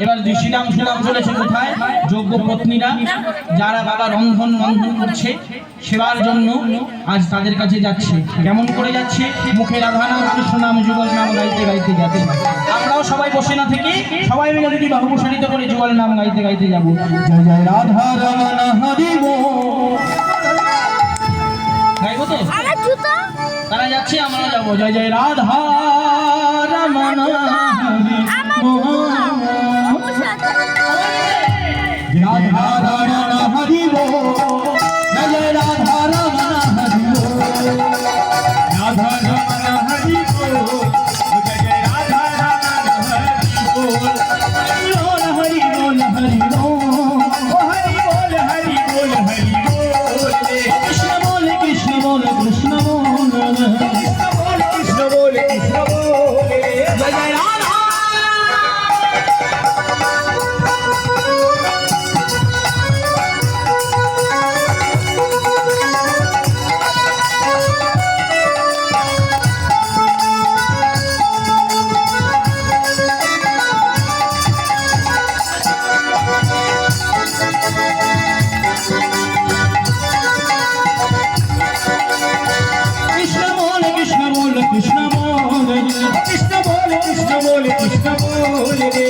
এবার শ্রীরাম শ্রীরাম চলেছে কোথায়? যোগ্য পত্নীরা যারা বাবা রন্ধন বন্ধন করছে সেবার জন্য আজ তাদের কাছে যাচ্ছে। কেমন করে যাচ্ছে? মুখে রাধা নাম কৃষ্ণ নাম যুগল নাম গাইতে গাইতে যাচ্ছে। আমরাও সবাই বসে না থেকে সবাই মিলে যদি বাহু প্রসারিত করে যুগল নাম গাইতে গাইতে যাবো। জয় জয় রাধা রমণ হরি বল। গাইবো তো? তারা যাচ্ছে, আমরা যাবো। জয় জয় রাধা রমণ হরি বল। রাধা রমণ হরি বল। জয় জয় রাধা রমণ হরি বল। রাধা রমণ হরি বল। জয় জয় রাধা রমণ হরি বল। হরি বল হরি বল হরি বল হরি বল হরি বল। কৃষ্ণ বল কৃষ্ণ বল কৃষ্ণ বল কৃষ্ণ বল কৃষ্ণ বল কৃষ্ণ বল। জয় জয় রাধা। কৃষ্ণ বল কৃষ্ণ বল কৃষ্ণ বল কৃষ্ণ বল কৃষ্ণ বল রে।